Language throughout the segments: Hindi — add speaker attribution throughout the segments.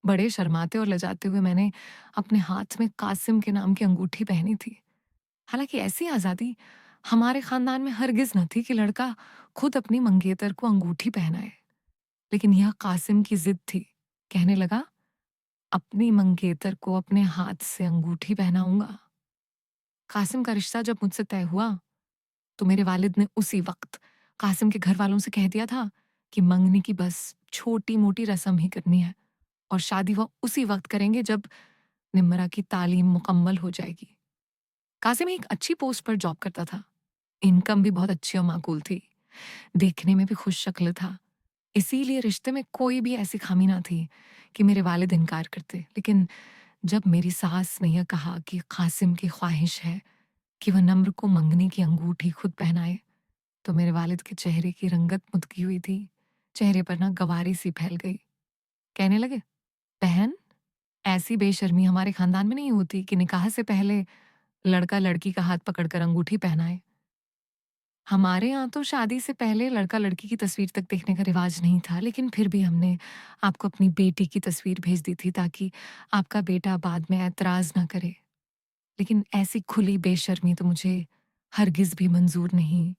Speaker 1: बड़े शर्माते और लजाते हुए मैंने अपने हाथ में कासिम के नाम की अंगूठी पहनी थी। हालांकि ऐसी आज़ादी हमारे खानदान में हरगिज न थी कि लड़का खुद अपनी मंगेतर को अंगूठी पहनाए। लेकिन यह कासिम की जिद थी। कहने लगा, अपनी मंगेतर को अपने हाथ से अंगूठी पहनाऊंगा। कासिम का रिश्ता जब मुझसे तय हुआ तो मेरे वालिद ने उसी वक्त कासिम के घर वालों से कह दिया था कि मंगनी की बस छोटी मोटी रस्म ही करनी है और शादी वो उसी वक्त करेंगे जब निम्रा की तालीम मुकम्मल हो जाएगी। कासिम एक अच्छी पोस्ट पर जॉब करता था। इनकम भी बहुत अच्छी और माकूल थी। देखने में भी खुश शक्ल था। इसीलिए रिश्ते में कोई भी ऐसी खामी ना थी कि मेरे वालिद इनकार करते। लेकिन जब मेरी सास ने यह कहा कि कासिम की ख्वाहिश है कि वह नम्र को मंगनी की अंगूठी खुद पहनाए, तो मेरे वालिद के चेहरे की रंगत मुतकी हुई थी। चेहरे पर ना गवारी सी फैल गई। कहने लगे, बहन, ऐसी बेशर्मी हमारे खानदान में नहीं होती कि निकाह से पहले लड़का लड़की का हाथ पकड़कर अंगूठी पहनाए। हमारे यहाँ तो शादी से पहले लड़का लड़की की तस्वीर तक देखने का रिवाज नहीं था, लेकिन फिर भी हमने आपको अपनी बेटी की तस्वीर भेज दी थी ताकि आपका बेटा बाद में ऐतराज ना करे। लेकिन ऐसी खुली बेशर्मी तो मुझे हरगिज भी मंजूर नहीं।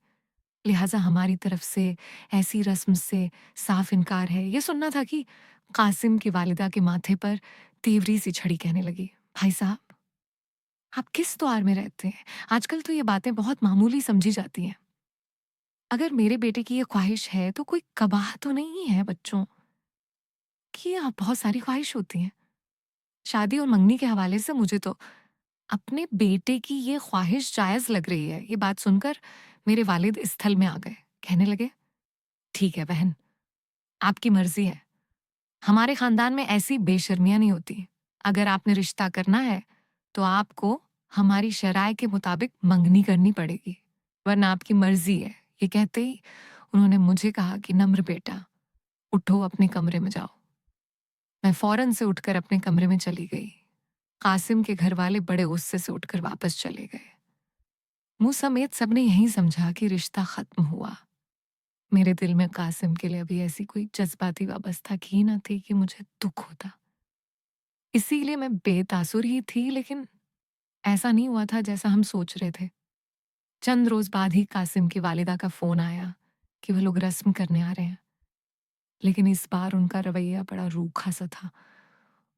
Speaker 1: लिहाजा हमारी तरफ से ऐसी रस्म से साफ इनकार है। ये सुनना था कि कासिम की वालिदा के माथे पर तेवरी सी छड़ी कहने लगी, भाई साहब, आप किस द्वार में रहते हैं? आजकल तो ये बातें बहुत मामूली समझी जाती हैं। अगर मेरे बेटे की ये ख्वाहिश है तो कोई कबाह तो नहीं है बच्चों की। आप बहुत सारी ख्वाहिश होती हैं। शादी और मंगनी के हवाले से मुझे तो अपने बेटे की ये ख्वाहिश जायज लग रही है। ये बात सुनकर मेरे वालिद स्थल में आ गए। कहने लगे, ठीक है बहन, आपकी मर्जी है। हमारे खानदान में ऐसी बेशर्मियां नहीं होती। अगर आपने रिश्ता करना है तो आपको हमारी शराय के मुताबिक मंगनी करनी पड़ेगी, वरना आपकी मर्जी है। ये कहते ही उन्होंने मुझे कहा कि नम्र बेटा, उठो, अपने कमरे में जाओ। मैं फौरन से उठकर अपने कमरे में चली गई। कासिम के घर वाले बड़े गुस्से से उठकर वापस चले गए। मुंह समेत सबने यही समझा कि रिश्ता खत्म हुआ। मेरे दिल में कासिम के लिए अभी ऐसी कोई जज्बाती वाबस्ता ही न थी कि मुझे दुख होता। इसीलिए मैं बेतासुर ही थी, लेकिन ऐसा नहीं हुआ था जैसा हम सोच रहे थे। चंद रोज बाद ही कासिम की वालिदा का फोन आया कि वह लोग रस्म करने आ रहे हैं। लेकिन इस बार उनका रवैया बड़ा रूखा सा था।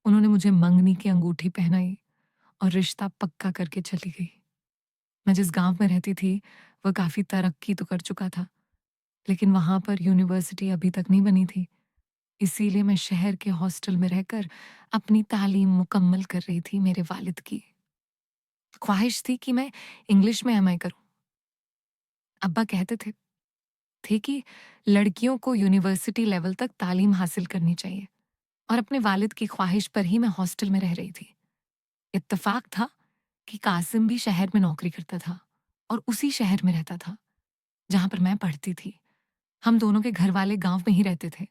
Speaker 1: उन्होंने मुझे मंगनी की अंगूठी पहनाई और रिश्ता पक्का करके चली गई। मैं जिस गांव में रहती थी वह काफी तरक्की तो कर चुका था, लेकिन वहां पर यूनिवर्सिटी अभी तक नहीं बनी थी। इसीलिए मैं शहर के हॉस्टल में रहकर अपनी तालीम मुकम्मल कर रही थी। मेरे वालिद की ख्वाहिश थी कि मैं इंग्लिश में एमए करूं। अब्बा कहते थे कि लड़कियों को यूनिवर्सिटी लेवल तक तालीम हासिल करनी चाहिए, और अपने वालिद की ख्वाहिश पर ही मैं हॉस्टल में रह रही थी। इत्तेफाक था कि कासिम भी शहर में नौकरी करता था और उसी शहर में रहता था जहां पर मैं पढ़ती थी। हम दोनों के घर वाले गांव में ही रहते थे।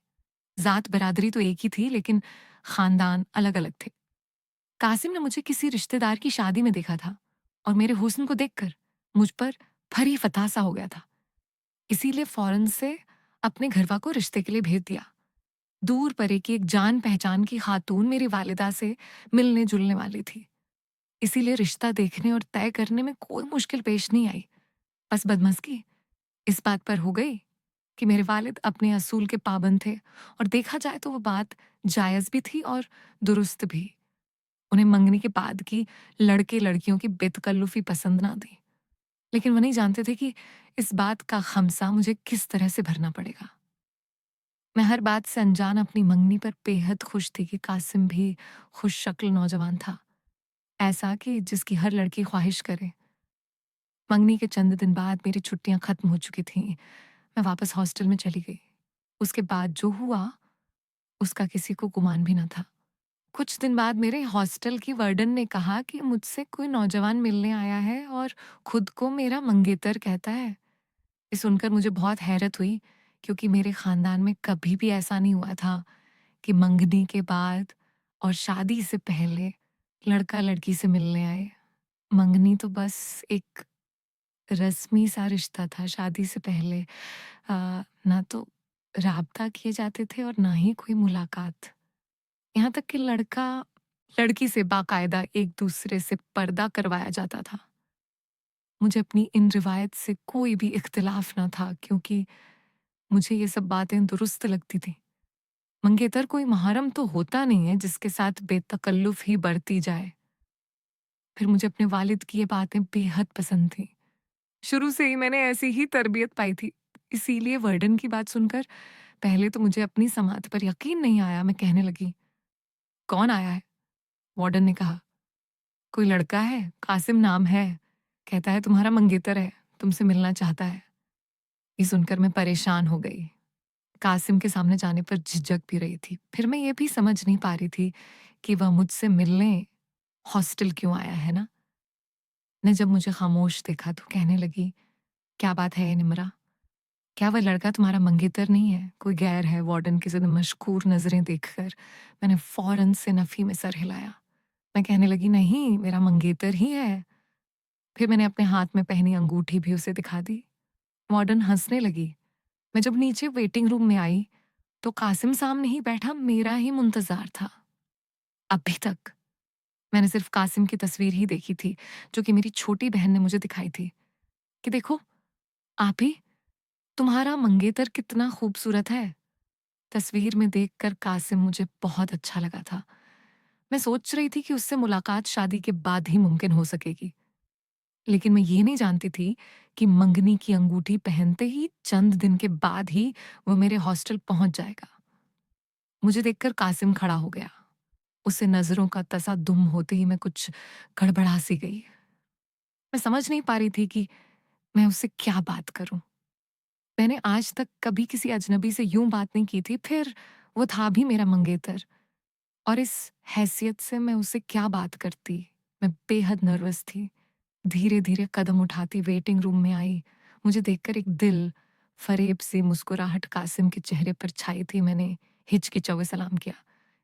Speaker 1: जात बरादरी तो एक ही थी, लेकिन खानदान अलग अलग थे। कासिम ने मुझे किसी रिश्तेदार की शादी में देखा था और मेरे हुस्न को देखकर मुझ पर फरी फतासा हो गया था। इसीलिए फौरन से अपने घरवा को रिश्ते के लिए भेज दिया। दूर परे की एक जान पहचान की खातून मेरी वालिदा से मिलने जुलने वाली थी। इसीलिए रिश्ता देखने और तय करने में कोई मुश्किल पेश नहीं आई। बस बदमज़गी इस बात पर हो गई कि मेरे वालिद अपने असूल के पाबंद थे, और देखा जाए तो वो बात जायज़ भी थी और दुरुस्त भी। उन्हें मंगनी के बाद की लड़के लड़कियों की बेतकल्लुफ़ी पसंद ना थी, लेकिन वो नहीं जानते थे कि इस बात का खमसा मुझे किस तरह से भरना पड़ेगा। मैं हर बात से अनजान अपनी मंगनी पर बेहद खुश थी कि कासिम भी खुश शक्ल नौजवान था, ऐसा कि जिसकी हर लड़की ख्वाहिश करे। मंगनी के चंद दिन बाद मेरी छुट्टियां खत्म हो चुकी थीं। मैं वापस हॉस्टल में चली गई। उसके बाद जो हुआ उसका किसी को गुमान भी न था। कुछ दिन बाद मेरे हॉस्टल की वार्डन ने कहा कि मुझसे कोई नौजवान मिलने आया है और खुद को मेरा मंगेतर कहता है। ये सुनकर मुझे बहुत हैरत हुई, क्योंकि मेरे खानदान में कभी भी ऐसा नहीं हुआ था कि मंगनी के बाद और शादी से पहले लड़का लड़की से मिलने आए। मंगनी तो बस एक रस्मी सा रिश्ता था। शादी से पहले ना तो राबता किए जाते थे और ना ही कोई मुलाकात। यहाँ तक कि लड़का लड़की से बाकायदा एक दूसरे से पर्दा करवाया जाता था। मुझे अपनी इन रिवायत से कोई भी इख्तिलाफ ना था, क्योंकि मुझे ये सब बातें दुरुस्त लगती थी। मंगेतर कोई मुहर्रम तो होता नहीं है जिसके साथ बेतकल्लुफ़ ही बरती जाए। फिर मुझे अपने वालिद की ये बातें बेहद पसंद थीं। शुरू से ही मैंने ऐसी ही तरबियत पाई थी। इसीलिए वार्डन की बात सुनकर पहले तो मुझे अपनी समात पर यकीन नहीं आया। मैं कहने लगी, "कौन आया है?" वार्डन ने कहा, "कोई लड़का है, कासिम नाम है। कहता है तुम्हारा मंगेतर है, तुमसे मिलना चाहता है।" ये सुनकर मैं परेशान हो गई। कासिम के सामने जाने पर झिझक भी रही थी। फिर मैं ये भी समझ नहीं पा रही थी कि वह मुझसे मिलने हॉस्टल क्यों आया है ना? ने जब मुझे खामोश देखा तो कहने लगी, "क्या बात है निम्रा? क्या वह लड़का तुम्हारा मंगेतर नहीं है? कोई गैर है?" वार्डन की ज़्यादा मशकूर नज़रें देखकर मैंने फ़ौरन से नफ़ी में सर हिलाया। मैं कहने लगी, "नहीं, मेरा मंगेतर ही है।" फिर मैंने अपने हाथ में पहनी अंगूठी भी उसे दिखा दी। वार्डन हँसने लगी। मैं जब नीचे वेटिंग रूम में आई, तो कासिम सामने ही बैठा मेरा ही मुंतज़ार था। अभी तक मैंने सिर्फ़ कासिम की तस्वीर ही देखी थी, जो कि मेरी छोटी बहन ने मुझे दिखाई थी, कि देखो, आप ही, तुम्हारा मंगेतर कितना खूबसूरत है। तस्वीर में देखकर कासिम मुझे बहुत अच्छा लगा था। मैं सोच रही थी कि उससे मुलाकात शादी के बाद ही मुमकिन हो सकेगी। लेकिन मैं ये नहीं जानती थी कि मंगनी की अंगूठी पहनते ही चंद दिन के बाद ही वो मेरे हॉस्टल पहुंच जाएगा। मुझे देखकर कासिम खड़ा हो गया। उससे नजरों का तसादुम होते ही मैं कुछ गड़बड़ा सी गई। मैं समझ नहीं पा रही थी कि मैं उससे क्या बात करूं। मैंने आज तक कभी किसी अजनबी से यूं बात नहीं की थी, फिर वो था भी मेरा मंगेतर, और इस हैसियत से मैं उससे क्या बात करती। मैं बेहद नर्वस थी। धीरे धीरे कदम उठाती वेटिंग रूम में आई। मुझे देखकर एक दिल फरेब सी मुस्कुराहट कासिम के चेहरे पर छाई थी। मैंने हिचकिचा हुए सलाम किया।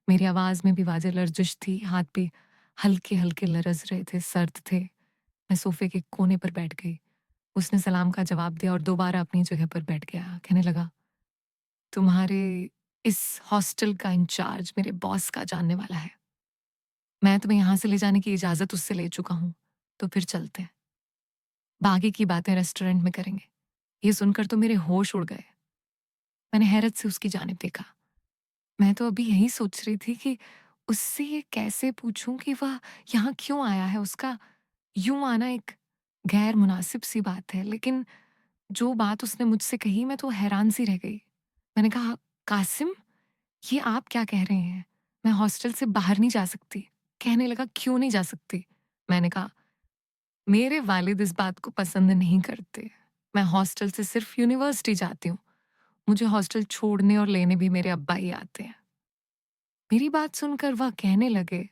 Speaker 1: मेरी आवाज में भी वाजे लर्जिश थी, हाथ भी हल्के हल्के लरज रहे थे, सर्द थे। मैं सोफे के कोने पर बैठ गई। उसने सलाम का जवाब दिया और दोबारा अपनी जगह पर बैठ गया। कहने लगा, "तुम्हारे इस हॉस्टल का इंचार्ज मेरे बॉस का जानने वाला है। मैं तुम्हें यहाँ से ले जाने की इजाज़त उससे ले चुका हूँ, तो फिर चलते हैं। बाकी की बातें रेस्टोरेंट में करेंगे।" ये सुनकर तो मेरे होश उड़ गए। मैंने हैरत से उसकी जानिब देखा। मैं तो अभी यही सोच रही थी कि उससे ये कैसे पूछूं कि वह यहाँ क्यों आया है। उसका यूं आना एक गैर मुनासिब सी बात है, लेकिन जो बात उसने मुझसे कही, मैं तो हैरान सी रह गई। मैंने कहा, "कासिम, ये आप क्या कह रहे हैं? मैं हॉस्टल से बाहर नहीं जा सकती।" कहने लगा, "क्यों नहीं जा सकती?" मैंने कहा, "मेरे वालिद इस बात को पसंद नहीं करते। मैं हॉस्टल से सिर्फ यूनिवर्सिटी जाती हूँ। मुझे हॉस्टल छोड़ने और लेने भी मेरे अब्बा ही आते हैं।" मेरी बात सुनकर वह कहने लगे,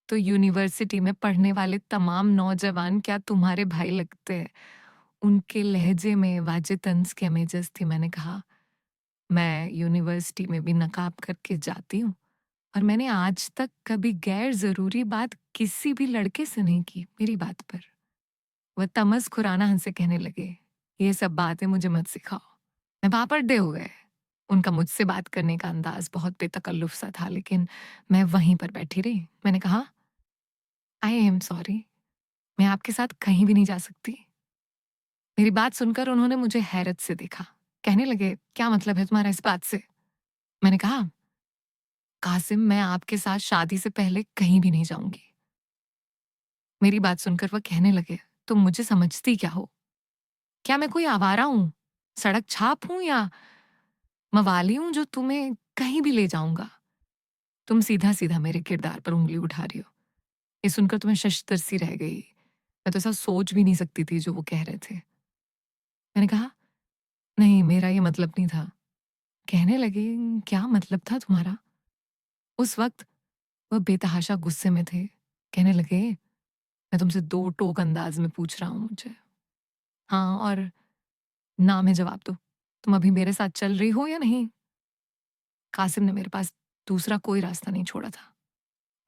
Speaker 1: "तो यूनिवर्सिटी में पढ़ने वाले तमाम नौजवान क्या तुम्हारे भाई लगते हैं?" उनके लहजे में वाजे तंज की अमेजस थी। मैंने कहा, "मैं यूनिवर्सिटी में भी नकाब करके जाती हूँ, और मैंने आज तक कभी गैर ज़रूरी बात किसी भी लड़के से नहीं की मेरी बात पर।" वह तमस्कुराना हंसे कहने लगे, "ये सब बातें मुझे मत सिखाओ।" मैं बापरडे हो गए। उनका मुझसे बात करने का अंदाज बहुत बेतकल्लुफ़ सा था, लेकिन मैं वहीं पर बैठी रही। मैंने कहा, "आई एम सॉरी, मैं आपके साथ कहीं भी नहीं जा सकती।" मेरी बात सुनकर उन्होंने मुझे हैरत से देखा। कहने लगे, "क्या मतलब है तुम्हारा इस बात से?" मैंने कहा, "कासिम, मैं आपके साथ शादी से पहले कहीं भी नहीं जाऊँगी।" मेरी बात सुनकर वह कहने लगे, "तुम मुझे समझती क्या हो? क्या मैं कोई आवारा हूँ? सड़क छाप हूँ, या मवाली हूँ जो तुम्हें कहीं भी ले जाऊँगा? तुम सीधा-सीधा मेरे किरदार पर उँगली उठा रही हो।" ये सुनकर तो मैं शशदर सी रह गई। मैं तो ऐसा सोच भी नहीं सकती थी जो वो कह रहे थे। मैंने कहा, "नहीं, मेरा ये मतलब नहीं था।" कहने लगे, "क्या मतलब था तुम्हारा?" उस वक़्त वह बेतहाशा गुस्से में थे। कहने लगे, "मैं तुमसे दो टोक अंदाज़ में पूछ रहा हूँ मुझे। हाँ और ना में जवाब दो। तुम अभी मेरे साथ चल रही हो या नहीं?" कासिम ने मेरे पास दूसरा कोई रास्ता नहीं छोड़ा था।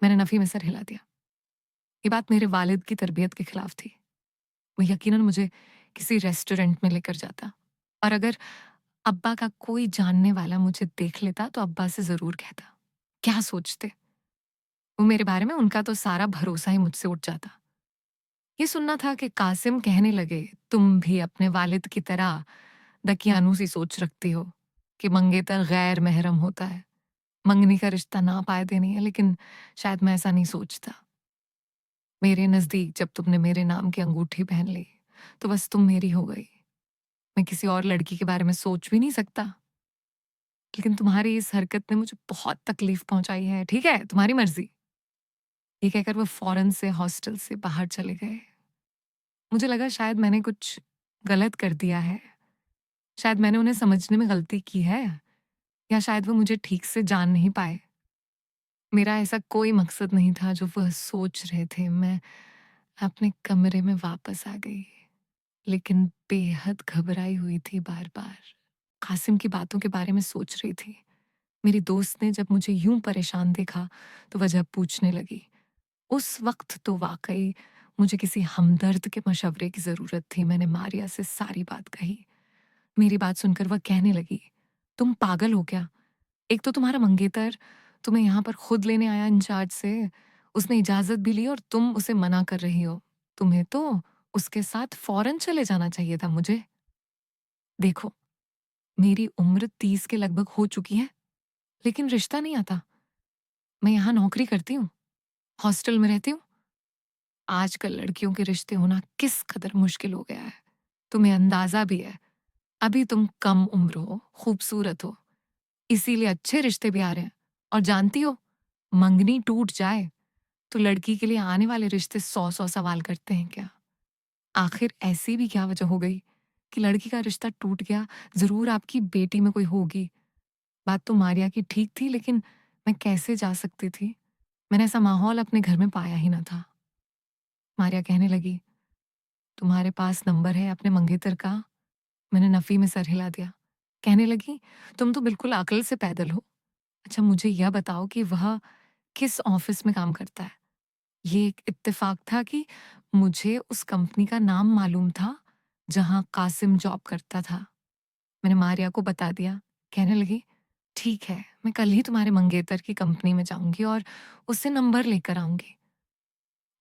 Speaker 1: मैंने नफ़ी में सर हिला दिया। ये बात मेरे वालिद की तरबियत के खिलाफ थी। वो यकीनन मुझे किसी रेस्टोरेंट में लेकर जाता, और अगर अब्बा का कोई जानने वाला मुझे देख लेता तो अब्बा से ज़रूर कहता। क्या सोचते? वो मेरे बारे में उनका तो सारा भरोसा ही मुझसे उठ जाता। ये सुनना था कि कासिम कहने लगे, तुम भी अपने वालिद की तरह दकियानूसी सोच रखती हो कि मंगेतर गैर महरम होता है, मंगनी का रिश्ता नापायदे नहीं है, लेकिन शायद मैं ऐसा नहीं सोचता। मेरे नज़दीक जब तुमने मेरे नाम की अंगूठी पहन ली, तो बस तुम मेरी हो गई। मैं किसी और लड़की के बारे में सोच भी नहीं सकता। लेकिन तुम्हारी इस हरकत ने मुझे बहुत तकलीफ पहुंचाई है, ठीक है? तुम्हारी मर्ज़ी। ये कहकर वो फ़ौरन से हॉस्टल से बाहर चले गए। मुझे लगा शायद मैंने कुछ गलत कर दिया है। शायद मैंने उन्हें समझने में गलती की है, या शायद वो मुझे ठीक से जान नहीं पाए। मेरा ऐसा कोई मकसद नहीं था जो वह सोच रहे थे। मैं अपने कमरे में वापस आ गई, लेकिन बेहद घबराई हुई थी बार-बार। कासिम की बातों के बारे में सोच रही थी। मेरी दोस्त ने जब मुझे यूं परेशान देखा तो वजह पूछने लगी। उस वक्त तो वाकई मुझे किसी हमदर्द के मशवरे की जरूरत थी। मैंने मारिया से सारी बात कही। मेरी बात सुनकर वह कहने लगी, तुम पागल हो क्या? एक तो तुम्हारा मंगेतर तुम्हें यहाँ पर खुद लेने आया इंचार्ज से, उसने इजाजत भी ली और तुम उसे मना कर रही हो। तुम्हें तो उसके साथ फौरन चले जाना चाहिए था। मुझे देखो, मेरी उम्र 30 के लगभग हो चुकी है, लेकिन रिश्ता नहीं आता। मैं यहाँ नौकरी करती हूँ, हॉस्टल में रहती हूँ। आजकल लड़कियों के रिश्ते होना किस कदर मुश्किल हो गया है, तुम्हें अंदाजा भी है। अभी तुम कम उम्र हो, खूबसूरत हो, इसीलिए अच्छे रिश्ते भी आ रहे हैं। और जानती हो, मंगनी टूट जाए तो लड़की के लिए आने वाले रिश्ते 100-100 सवाल करते हैं क्या? आखिर ऐसी भी क्या वजह हो गई कि लड़की का रिश्ता टूट गया? जरूर आपकी बेटी में कोई होगी। बात तो मारिया की ठीक थी, लेकिन मैं कैसे जा सकती थी? मैंने ऐसा माहौल अपने घर में पाया ही ना था। मारिया कहने लगी, तुम्हारे पास नंबर है अपने मंगेतर का? मैंने नफी में सर हिला दिया। कहने लगी, तुम तो बिल्कुल अकल से पैदल हो। अच्छा, मुझे यह बताओ कि वह किस ऑफिस में काम करता है? ये एक इत्तेफाक था कि मुझे उस कंपनी का नाम मालूम था जहां कासिम जॉब करता था। मैंने मारिया को बता दिया। कहने लगी, ठीक है, मैं कल ही तुम्हारे मंगेतर की कंपनी में जाऊंगी और उससे नंबर लेकर आऊंगी।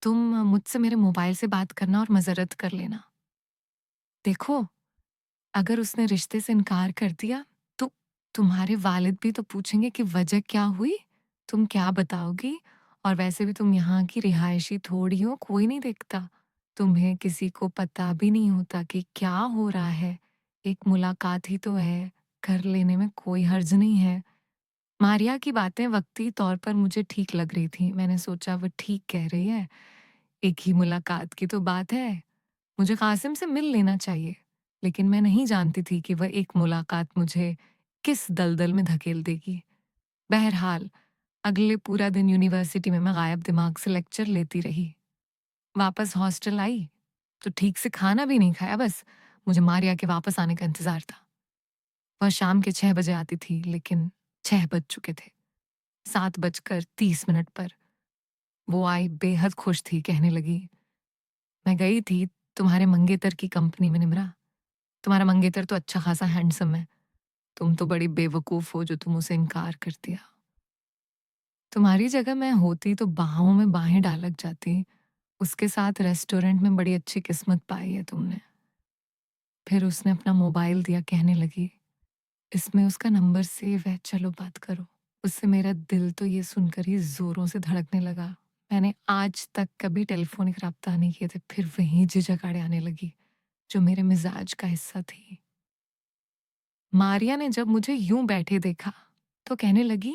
Speaker 1: तुम मुझसे मेरे मोबाइल से बात करना और मजरत कर लेना। देखो, अगर उसने रिश्ते से इनकार कर दिया तो तुम्हारे वालिद भी तो पूछेंगे कि वजह क्या हुई। तुम क्या बताओगी? और वैसे भी तुम यहाँ की रिहायशी थोड़ी हो, कोई नहीं देखता। तुम्हें किसी को पता भी नहीं होता कि क्या हो रहा है। एक मुलाकात ही तो है, कर लेने में कोई हर्ज नहीं है। मारिया की बातें वक्ती तौर पर मुझे ठीक लग रही थी। मैंने सोचा वो ठीक कह रही है। एक ही मुलाकात की तो बात है। मुझे कासिम से मिल लेना चाहिए। लेकिन मैं नहीं जानती थी कि वह एक मुलाकात मुझे किस दलदल में धकेल देगी। बहरहाल, अगले पूरा दिन यूनिवर्सिटी में मैं गायब दिमाग से लेक्चर लेती रही। वापस हॉस्टल आई तो ठीक से खाना भी नहीं खाया, बस मुझे मारिया के वापस आने का इंतजार था। वह शाम के 6 बजे आती थी, लेकिन 6 बज चुके थे। 7:30 पर वो आई, बेहद खुश थी। कहने लगी, मैं गई थी तुम्हारे मंगेतर की कंपनी में निमरा। तुम्हारा मंगेतर तो अच्छा खासा हैंडसम है। तुम तो बड़ी बेवकूफ हो जो तुम उसे इनकार कर दिया। तुम्हारी जगह मैं होती तो बाहों में बाहें डाल लग जाती। उसके साथ रेस्टोरेंट में बड़ी अच्छी किस्मत पाई है तुमने। फिर उसने अपना मोबाइल दिया। कहने लगी, इसमें उसका नंबर सेव है, चलो बात करो। उससे मेरा दिल तो ये सुनकर ही जोरों से धड़कने लगा। मैंने आज तक कभी टेलीफोनिक राब्ता नहीं किए थे। फिर वही झिझक आने लगी जो मेरे मिजाज का हिस्सा थी। मारिया ने जब मुझे यूं बैठे देखा तो कहने लगी,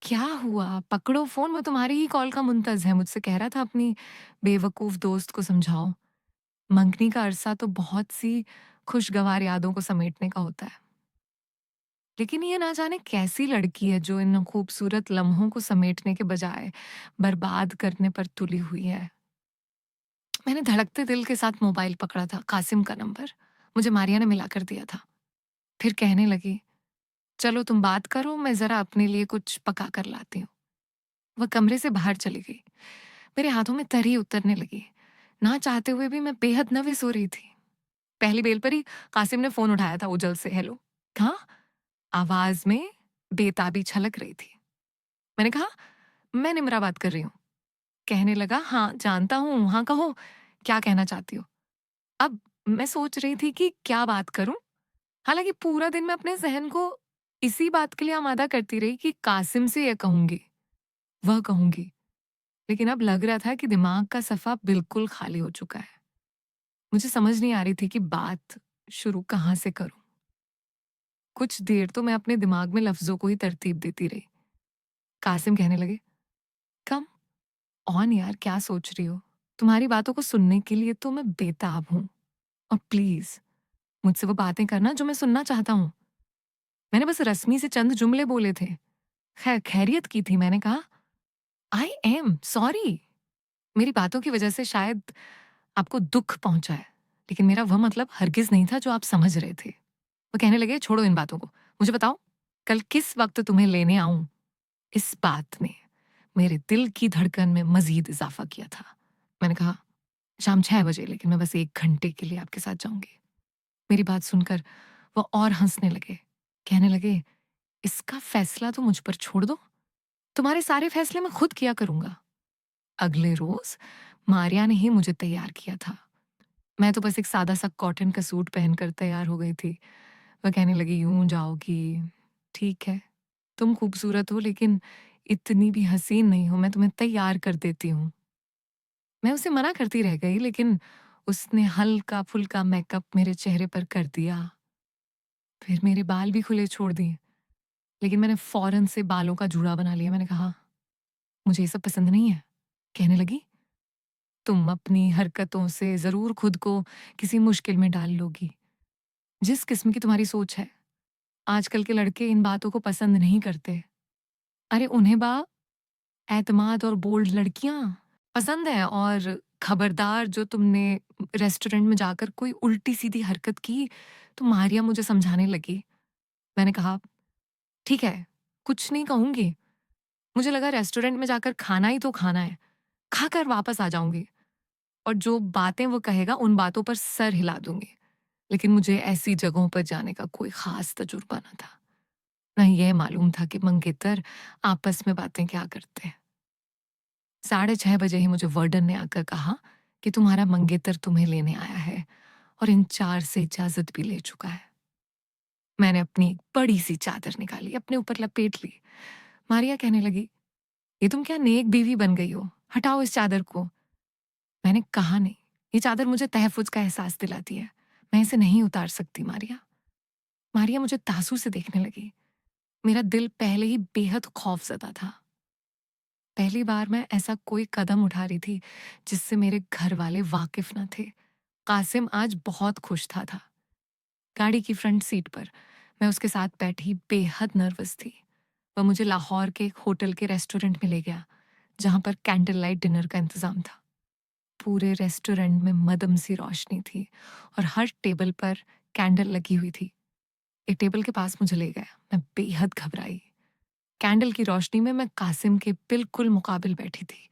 Speaker 1: क्या हुआ? पकड़ो फोन, वो तुम्हारी ही कॉल का मुंतज है। मुझसे कह रहा था अपनी बेवकूफ दोस्त को समझाओ। मंगनी का अरसा तो बहुत सी खुशगवार यादों को समेटने का होता है, लेकिन ये ना जाने कैसी लड़की है जो इन खूबसूरत लम्हों को समेटने के बजाय बर्बाद करने पर तुली हुई है। मैंने धड़कते दिल के साथ मोबाइल पकड़ा था। कासिम का नंबर मुझे मारिया ने मिला कर दिया था। फिर कहने लगी, चलो तुम बात करो, मैं जरा अपने लिए कुछ पका कर लाती हूँ। वह कमरे से बाहर चली गई। मेरे हाथों में तरी उतरने लगी। ना चाहते हुए भी मैं बेहद नर्वस हो रही थी। पहली बेल पर ही कासिम ने फोन उठाया था उजल से। हेलो। हाँ, आवाज में बेताबी छलक रही थी। मैंने कहा, मैं निम्रा बात कर रही हूँ। कहने लगा, हाँ, जानता हूँ, हाँ कहो, क्या कहना चाहती हो? अब मैं सोच रही थी कि क्या बात करूँ? हालाँकि पूरा दिन मैं अपने ज़हन को इसी बात के लिए आमादा करती रही कि कासिम से ये कहूँगी, वह कहूँगी। लेकिन अब लग रहा था कि दिमाग का सफ़ा बिल्कुल खाली हो चुका है। मुझे समझ नहीं आ रही थी कि बात शुरू कहाँ से करूँ? कुछ देर तो मैं अपने दिमाग में लफ्ज़ों को ही तरतीब देती रही। कासिम कहने लगे, कम ऑन यार, क्या सोच रही हो? तुम्हारी बातों को सुनने के लिए तो मैं बेताब हूँ। और प्लीज़ मुझसे वो बातें करना जो मैं सुनना चाहता हूँ। मैंने बस रस्मी से चंद जुमले बोले थे। खैरियत की थी। मैंने कहा, आई एम सॉरी। मेरी बातों की वजह से शायद आपको दुःख पहुँचा है, लेकिन मेरा वह मतलब हरगिज़ नहीं था जो आप समझ रहे थे। वो कहने लगे, छोड़ो इन बातों को। मुझे बताओ, कल किस वक़्त तुम्हें लेने आऊँ? इस बात ने मेरे दिल की धड़कन में मज़ीद इज़ाफ़ा किया था। मैंने कहा, शाम 6 बजे, लेकिन मैं बस 1 घंटे के लिए आपके साथ जाऊँगी। मेरी बात सुनकर वो और हँसने लगे। कहने लगे, इसका फ़ैसला तो मुझ पर छोड़ दो। तुम्हारे सारे फ़ैसले मैं खुद किया करूँगा। अगले रोज़ मारिया ने ही मुझे तैयार किया था। मैं तो बस एक सादा-सा कॉटन का सूट पहनकर तैयार हो गई थी। वह कहने लगी, यूँ जाओगी? ठीक है, तुम खूबसूरत हो, लेकिन इतनी भी हसीन नहीं हो, मैं तुम्हें तैयार कर देती हूँ। मैं उसे मना करती रह गई, लेकिन उसने हल्का-फुल्का मेकअप मेरे चेहरे पर कर दिया। फिर मेरे बाल भी खुले छोड़ दिए, लेकिन मैंने फ़ौरन से बालों का जूड़ा बना लिया। मैंने कहा, मुझे ये सब पसंद नहीं है। कहने लगी, तुम अपनी हरकतों से ज़रूर खुद को किसी मुश्किल में डाल लोगी। जिस किस्म की तुम्हारी सोच है, आजकल के लड़के इन बातों को पसंद नहीं करते। अरे उन्हें एतमाद और बोल्ड लड़कियां पसंद है। और खबरदार, जो तुमने रेस्टोरेंट में जाकर कोई उल्टी सीधी हरकत की तो मारिया मुझे समझाने लगी। मैंने कहा, ठीक है, कुछ नहीं कहूंगी। मुझे लगा रेस्टोरेंट में जाकर खाना ही तो खाना है, खाकर वापस आ जाऊंगी और जो बातें वो कहेगा उन बातों पर सर हिला दूंगी। लेकिन मुझे ऐसी जगहों पर जाने का कोई खास तजुर्बा न था। न यह मालूम था कि मंगेतर आपस में बातें क्या करते हैं। 6:30 बजे ही मुझे वार्डन ने आकर कहा कि तुम्हारा मंगेतर तुम्हें लेने आया है और इन 4 से इजाजत भी ले चुका है। मैंने अपनी एक बड़ी सी चादर निकाली, अपने ऊपर लपेट ली। मारिया कहने लगी, ये तुम क्या नेक बीवी बन गई हो? हटाओ इस चादर को। मैंने कहा, नहीं, ये चादर मुझे तहफ़्फ़ुज़ का एहसास दिलाती है। मैं इसे नहीं उतार सकती मारिया। मारिया मुझे तासू से देखने लगी। मेरा दिल पहले ही बेहद खौफ़ज़दा था। पहली बार मैं ऐसा कोई कदम उठा रही थी जिससे मेरे घर वाले वाकिफ न थे। कासिम आज बहुत खुश था। गाड़ी की फ्रंट सीट पर मैं उसके साथ बैठी बेहद नर्वस थी। वह मुझे लाहौर के एक होटल के रेस्टोरेंट में ले गया, जहां पर कैंडल लाइट डिनर का इंतजाम था। पूरे रेस्टोरेंट में मदम सी रोशनी थी और हर टेबल पर कैंडल लगी हुई थी। एक टेबल के पास मुझे ले गया। मैं बेहद घबराई। कैंडल की रोशनी में मैं कासिम के बिल्कुल मुकाबिल बैठी थी।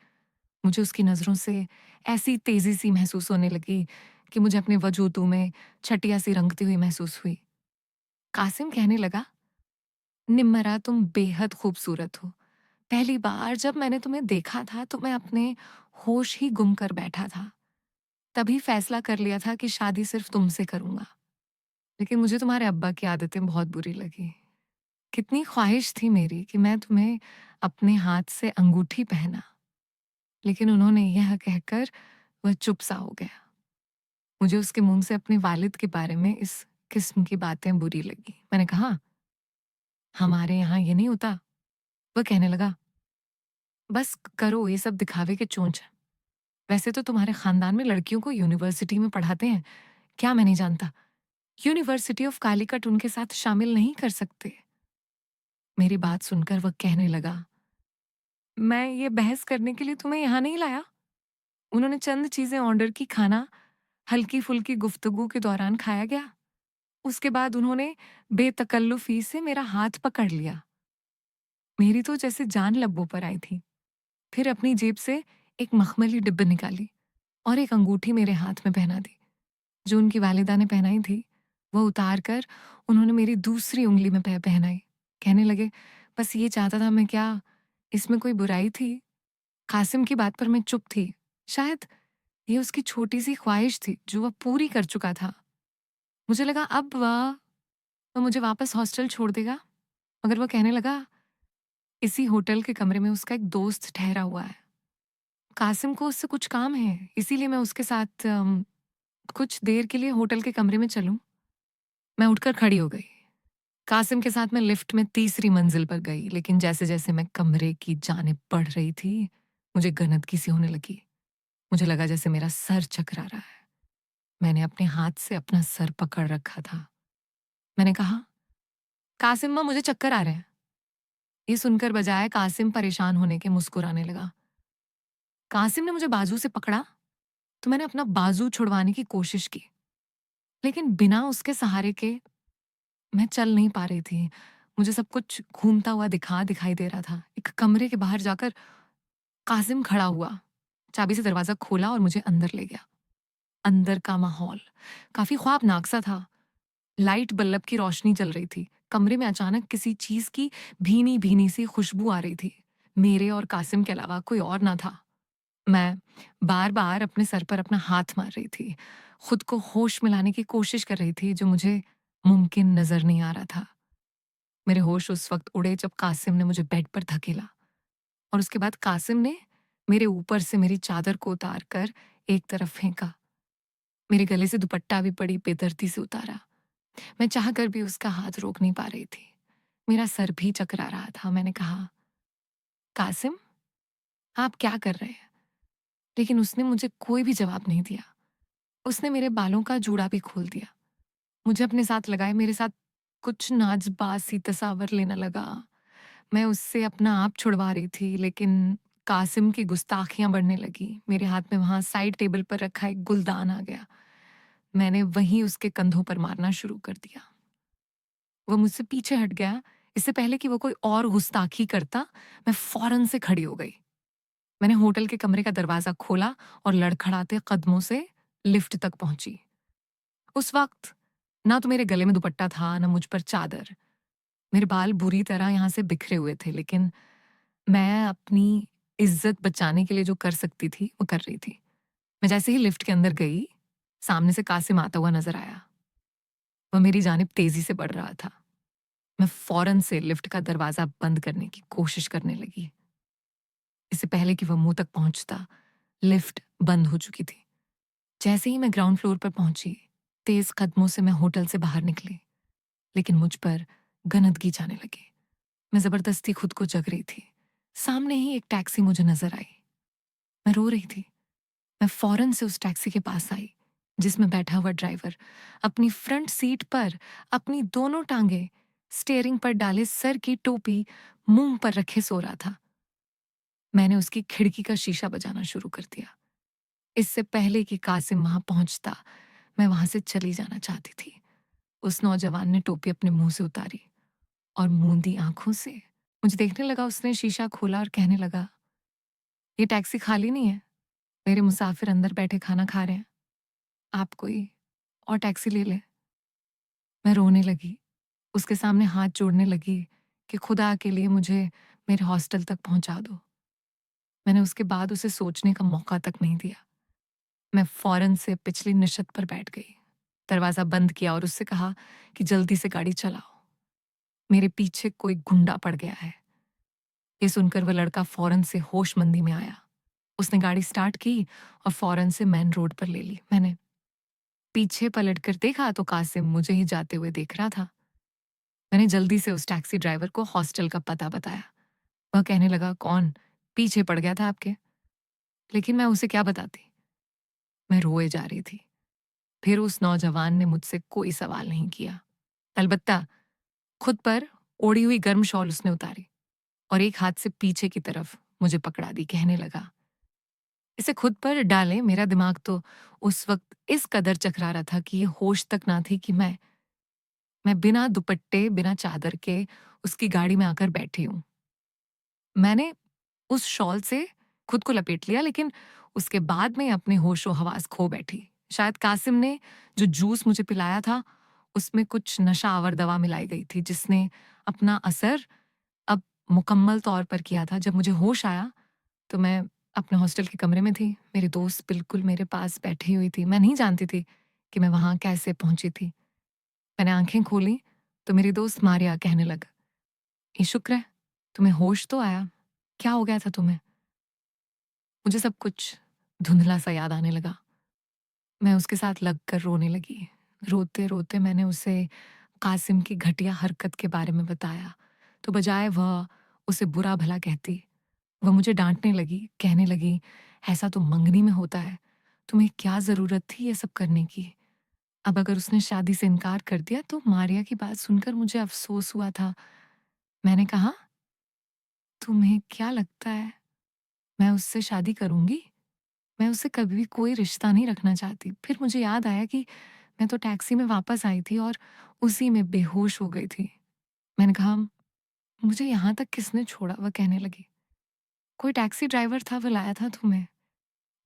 Speaker 1: मुझे उसकी नज़रों से ऐसी तेज़ी सी महसूस होने लगी कि मुझे अपने वजूदों में छटिया सी रंगती हुई महसूस हुई। कासिम कहने लगा, निम्मरा, तुम बेहद खूबसूरत हो। पहली बार जब मैंने तुम्हें देखा था तो मैं अपने होश ही गुम कर बैठा था। तभी फैसला कर लिया था कि शादी सिर्फ तुमसे करूंगा। लेकिन मुझे तुम्हारे अब्बा की आदतें बहुत बुरी लगी। कितनी ख्वाहिश थी मेरी कि मैं तुम्हें अपने हाथ से अंगूठी पहना, लेकिन उन्होंने यह कहकर वह चुप सा हो गया। मुझे उसके मुंह से अपने वालिद के बारे में इस किस्म की बातें बुरी लगी। मैंने कहा, हमारे यहाँ ये नहीं होता। वह कहने लगा, बस करो, ये सब दिखावे के चोंच हैं। वैसे तो तुम्हारे खानदान में लड़कियों को यूनिवर्सिटी में पढ़ाते हैं, क्या मैं नहीं जानता? यूनिवर्सिटी ऑफ कालीकट उनके साथ शामिल नहीं कर सकते। मेरी बात सुनकर वह कहने लगा, मैं ये बहस करने के लिए तुम्हें यहाँ नहीं लाया। उन्होंने चंद चीजें ऑर्डर की, खाना हल्की फुल्की गुफ्तगू के दौरान खाया गया। उसके बाद उन्होंने बेतकल्लुफी से मेरा हाथ पकड़ लिया। मेरी तो जैसे जान लब्बों पर आई थी। फिर अपनी जेब से एक मखमली डिब्बी निकाली और एक अंगूठी मेरे हाथ में पहना दी, जो उनकी वालिदा ने पहनाई थी। वह उतार कर उन्होंने मेरी दूसरी उंगली में पहनाई। कहने लगे, बस ये चाहता था मैं क्या, इसमें कोई बुराई थी? कासिम की बात पर मैं चुप थी। शायद ये उसकी छोटी-सी ख्वाहिश थी जो वह पूरी कर चुका था। मुझे लगा अब वह मुझे वापस हॉस्टल छोड़ देगा, मगर वह कहने लगा, इसी होटल के कमरे में उसका एक दोस्त ठहरा हुआ है। कासिम को उससे कुछ काम है, इसीलिए मैं उसके साथ कुछ देर के लिए होटल के कमरे में चलूं। मैं उठकर खड़ी हो गई। कासिम के साथ मैं लिफ्ट में तीसरी मंजिल पर गई, लेकिन जैसे-जैसे मैं कमरे की जानिब बढ़ रही थी, मुझे गनदगी सी होने लगी। मुझे लगा जैसे मेरा सर चकरा रहा है। मैंने अपने हाथ से अपना सर पकड़ रखा था। मैंने कहा, "कासिम मुझे चक्कर आ रहे हैं।" ये सुनकर बजाय कासिम परेशान होने के मुस्कुराने लगा। कासिम ने मुझे बाजू से पकड़ा, तो मैंने अपना बाजू छुड़वाने की कोशिश की, लेकिन बिना उसके सहारे के मैं चल नहीं पा रही थी। मुझे सब कुछ घूमता हुआ दिखाई दे रहा था। एक कमरे के बाहर जाकर कासिम खड़ा हुआ, चाबी से दरवाज़ा खोला और मुझे अंदर ले गया। अंदर का माहौल काफ़ी ख्वाबनाक सा था। लाइट बल्ब की रोशनी जल रही थी। कमरे में अचानक किसी चीज़ की भीनी-भीनी सी खुशबू आ रही थी। मेरे और कासिम के अलावा कोई और ना था। मैं बार-बार अपने सर पर अपना हाथ मार रही थी। खुद को होश में लाने की कोशिश कर रही थी, जो मुझे मुमकिन नज़र नहीं आ रहा था। मेरे होश उस वक़्त उड़े जब कासिम ने मुझे बेड पर धकेला और उसके बाद कासिम ने मेरे ऊपर से मेरी चादर को उतार कर एक तरफ फेंका। मेरे गले से दुपट्टा भी बड़ी बेदर्दी से उतारा। मैं चाहकर भी उसका हाथ रोक नहीं पा रही थी। मेरा सर भी चकरा रहा था। मैंने कहा, "कासिम, आप क्या कर रहे हैं?" लेकिन उसने मुझे कोई भी जवाब नहीं दिया। उसने मेरे बालों का जूड़ा भी खोल दिया। मुझे अपने साथ लगाए मेरे साथ कुछ नाज़बाज़ सी तसावर लेने लगा। मैं उससे अपना आप छुड़वा रही थी, लेकिन कासिम की गुस्ताखियाँ बढ़ने लगी। मेरे हाथ में वहाँ साइड टेबल पर रखा एक गुलदान आ गया। मैंने वहीं उसके कंधों पर मारना शुरू कर दिया। वो मुझसे पीछे हट गया। इससे पहले कि वो कोई और गुस्ताखी करता, मैं फ़ौरन से खड़ी हो गई। मैंने होटल के कमरे का दरवाज़ा खोला और लड़खड़ाते कदमों से लिफ्ट तक पहुँची। उस वक़्त ना तो मेरे गले में दुपट्टा था, ना मुझ पर चादर। मेरे बाल बुरी तरह यहाँ से बिखरे हुए थे, लेकिन मैं अपनी इज़्ज़त बचाने के लिए जो कर सकती थी, वो कर रही थी। मैं जैसे ही लिफ्ट के अंदर गई, सामने से कासिम आता हुआ नज़र आया। वह मेरी जानिब तेज़ी से बढ़ रहा था। मैं फ़ौरन से लिफ्ट का दरवाज़ा बंद करने की कोशिश करने लगी। इससे पहले कि वह मुँह तक पहुँचता, लिफ्ट बंद हो चुकी थी। जैसे ही मैं ग्राउंड फ्लोर पर पहुँची, तेज़ कदमों से मैं होटल से बाहर निकली, लेकिन मुझ पर गनदगी जाने लगी। मैं ज़बरदस्ती खुद को जग रही थी। सामने ही एक टैक्सी मुझे नज़र आई। मैं रो रही थी। मैं फ़ौरन से उस टैक्सी के पास आई, जिसमें बैठा हुआ ड्राइवर अपनी फ्रंट सीट पर अपनी दोनों टाँगें स्टीयरिंग पर डाले सर की टोपी मुँह पर रखे सो रहा था। मैंने उसकी खिड़की का शीशा बजाना शुरू कर दिया। इससे पहले कि कासिम वहाँ पहुँचता, मैं वहाँ से चली जाना चाहती थी। उस नौजवान ने टोपी अपने मुँह से उतारी और मूंदी आँखों से मुझे देखने लगा। उसने शीशा खोला और कहने लगा, "ये टैक्सी खाली नहीं है। मेरे मुसाफिर अंदर बैठे खाना खा रहे हैं। आप कोई और टैक्सी ले लें।" मैं रोने लगी, उसके सामने हाथ जोड़ने लगी कि खुदा के लिए मुझे मेरे हॉस्टल तक पहुँचा दो। मैंने उसके बाद उसे सोचने का मौका तक नहीं दिया। मैं फ़ौरन से पिछली निशत पर बैठ गई, दरवाज़ा बंद किया और उससे कहा कि जल्दी से गाड़ी चलाओ। मेरे पीछे कोई गुंडा पड़ गया है। ये सुनकर वह लड़का फ़ौरन से होशमंदी में आया। उसने गाड़ी स्टार्ट की और फ़ौरन से मेन रोड पर ले ली। मैंने पीछे पलटकर देखा तो कासिम मुझे ही जाते हुए देख रहा था। मैंने जल्दी से उस टैक्सी ड्राइवर को हॉस्टल का पता बताया। वह कहने लगा, "कौन पीछे पड़ गया था आपके?" लेकिन मैं उसे क्या बताती? मैं रोए जा रही थी। फिर उस नौजवान ने मुझसे कोई सवाल नहीं किया। अलबत्ता खुद पर ओढ़ी हुई गर्म शॉल उसने उतारी और एक हाथ से पीछे की तरफ मुझे पकड़ा दी। कहने लगा, "इसे खुद पर डालें।" मेरा दिमाग तो उस वक़्त इस कदर चकरा रहा था कि ये होश तक ना थी कि मैं बिना दुपट्टे, बिना चादर के उसकी गाड़ी में आकर बैठी हूँ। मैंने उस शॉल से खुद को लपेट लिया, लेकिन उसके बाद में अपने होश-ओ-हवास खो बैठी। शायद कासिम ने जो जूस मुझे पिलाया था, उसमें कुछ नशा आवर दवा मिलाई गई थी, जिसने अपना असर अब मुकम्मल तौर पर किया था। जब मुझे होश आया, तो मैं अपने हॉस्टल के कमरे में थी। मेरी दोस्त बिल्कुल मेरे पास बैठी हुई थी। मैं नहीं जानती थी कि मैं वहाँ कैसे पहुँची थी। मैंने आँखें खोली, तो मेरी दोस्त मारिया कहने लगा, "ये शुक्र है, तुम्हें होश तो आया। क्या हो गया था तुम्हें?" मुझे सब कुछ धुंधला-सा याद आने लगा। मैं उसके साथ लगकर रोने लगी। रोते-रोते मैंने उसे कासिम की घटिया हरकत के बारे में बताया, तो बजाय वह उसे बुरा-भला कहती, वह मुझे डाँटने लगी, कहने लगी, "ऐसा तो मंगनी में होता है। तुम्हें क्या ज़रूरत थी ये सब करने की?" अब अगर उसने शादी से इनकार कर दिया तो मारिया की बात सुनकर मुझे अफ़सोस हुआ था। मैंने कहा, "तुम्हें क्या लगता है, मैं उससे शादी करूँगी? मैं उससे कभी भी कोई रिश्ता नहीं रखना चाहती।" फिर मुझे याद आया कि मैं तो टैक्सी में वापस आई थी और उसी में बेहोश हो गई थी। मैंने कहा, "मुझे यहाँ तक किसने छोड़ा?" वह कहने लगी, "कोई टैक्सी ड्राइवर था, वो लाया था तुम्हें।"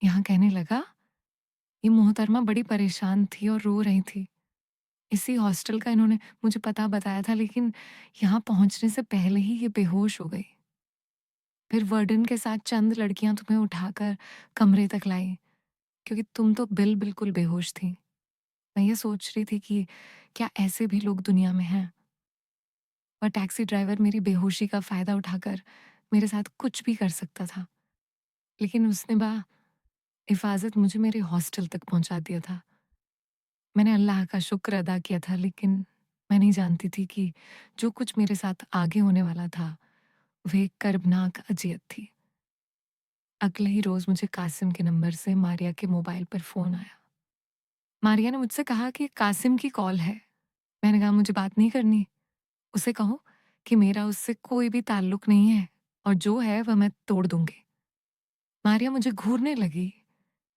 Speaker 1: यहाँ कहने लगा, ये मोहतरमा बड़ी परेशान थी और रो रही थी। इसी हॉस्टल का इन्होंने मुझे पता बताया था, लेकिन यहाँ पहुँचने से पहले ही ये बेहोश हो गई। फिर वार्डन के साथ चंद लड़कियाँ तुम्हें उठाकर कमरे तक लाई, क्योंकि तुम तो बिल्कुल बेहोश थी। मैं ये सोच रही थी कि क्या ऐसे भी लोग दुनिया में हैं? और टैक्सी ड्राइवर मेरी बेहोशी का फ़ायदा उठाकर मेरे साथ कुछ भी कर सकता था। लेकिन उसने हिफ़ाज़त मुझे मेरे हॉस्टल तक पहुँचा दिया था। मैंने अल्लाह का शुक्र अदा किया था, लेकिन मैं नहीं जानती थी कि जो कुछ मेरे साथ आगे होने वाला था, वह एक कर्बनाक अज़ियत थी। अगले ही रोज़ मुझे कासिम के नंबर से मारिया के मोबाइल पर फ़ोन आया। मारिया ने मुझसे कहा कि कासिम की कॉल है। मैंने कहा, मुझे बात नहीं करनी। उसे कहो कि मेरा उससे कोई भी ताल्लुक नहीं है और जो है वह मैं तोड़ दूँगी। मारिया मुझे घूरने लगी,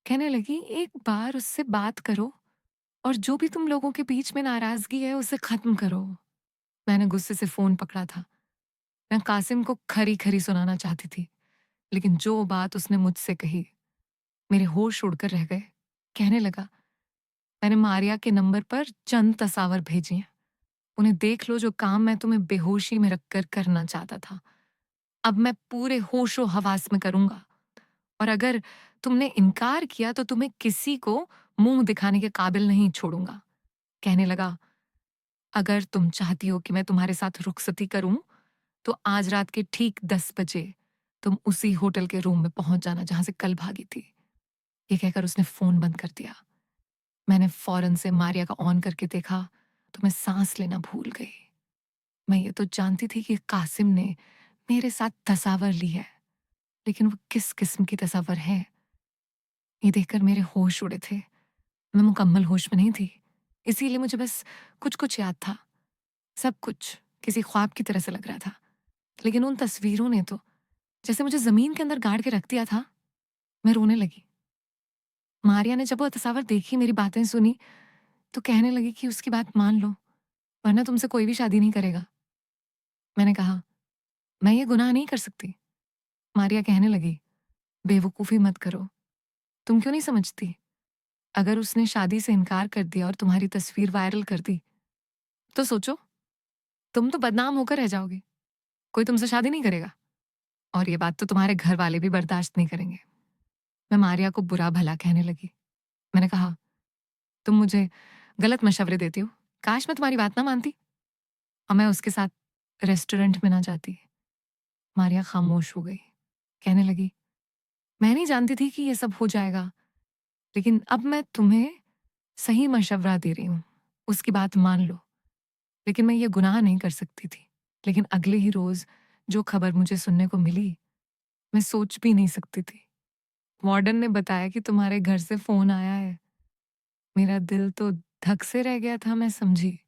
Speaker 1: कहने लगी, "एक बार उससे बात करो और जो भी तुम लोगों के बीच में नाराज़गी है उसे ख़त्म करो।" मैंने गुस्से से फ़ोन पकड़ा था। मैं कासिम को खरी-खरी सुनाना चाहती थी, लेकिन जो बात उसने मुझसे कही, मेरे होश उड़कर रह गए। कहने लगा, "मैंने मारिया के नंबर पर चंद तस्वीर भेजी हैं। उन्हें देख लो, जो काम मैं तुम्हें बेहोशी में रखकर करना चाहता था, अब मैं पूरे होशो-हवास में करूँगा। और अगर तुमने इनकार किया तो तुम्हें किसी को मुँह दिखाने के काबिल नहीं छोड़ूँगा।" कहने लगा, "अगर तुम चाहती हो कि मैं तुम्हारे साथ रुखसती करूँ, तो आज रात के ठीक 10 बजे तुम उसी होटल के रूम में पहुँच जाना जहाँ से कल भागी थी।" ये कहकर उसने फ़ोन बंद कर दिया। मैंने फ़ौरन से मारिया का ऑन करके देखा, तो मैं साँस लेना भूल गई। मैं ये तो जानती थी कि कासिम ने मेरे साथ तस्वीर ली है, लेकिन वो किस किस्म की तस्वीर है, ये देखकर मेरे होश उड़े थे। मैं मुकम्मल होश में नहीं थी, इसीलिए मुझे बस कुछ-कुछ याद था। सब कुछ किसी ख्वाब की तरह से लग रहा था। लेकिन उन तस्वीरों ने तो जैसे मुझे ज़मीन के अंदर गाड़ के रख दिया था। मैं रोने लगी। मारिया ने जब वो तस्वीर देखी, मेरी बातें सुनी, तो कहने लगी कि उसकी बात मान लो, वरना तुमसे कोई भी शादी नहीं करेगा। मैंने कहा, "मैं ये गुनाह नहीं कर सकती।" मारिया कहने लगी, "बेवकूफ़ी मत करो। तुम क्यों नहीं समझती? अगर उसने शादी से इनकार कर दिया और तुम्हारी तस्वीर वायरल कर दी, तो सोचो, तुम तो बदनाम होकर रह जाओगी। कोई तुमसे शादी नहीं करेगा और ये बात तो तुम्हारे घर वाले भी बर्दाश्त नहीं करेंगे।" मैं मारिया को बुरा-भला कहने लगी। मैंने कहा, "तुम मुझे गलत मशवरे देती हो। काश मैं तुम्हारी बात ना मानती और मैं उसके साथ रेस्टोरेंट में ना जाती।" मारिया खामोश हो गई। कहने लगी, "मैं नहीं जानती थी कि ये सब हो जाएगा, लेकिन अब मैं तुम्हें सही मशवरा दे रही हूँ। उसकी बात मान लो। लेकिन मैं ये गुनाह नहीं कर सकती थी। लेकिन अगले ही रोज़ जो खबर मुझे सुनने को मिली, मैं सोच भी नहीं सकती थी। वार्डन ने बताया कि तुम्हारे घर से फ़ोन आया है। मेरा दिल तो धक से रह गया था, मैं समझी।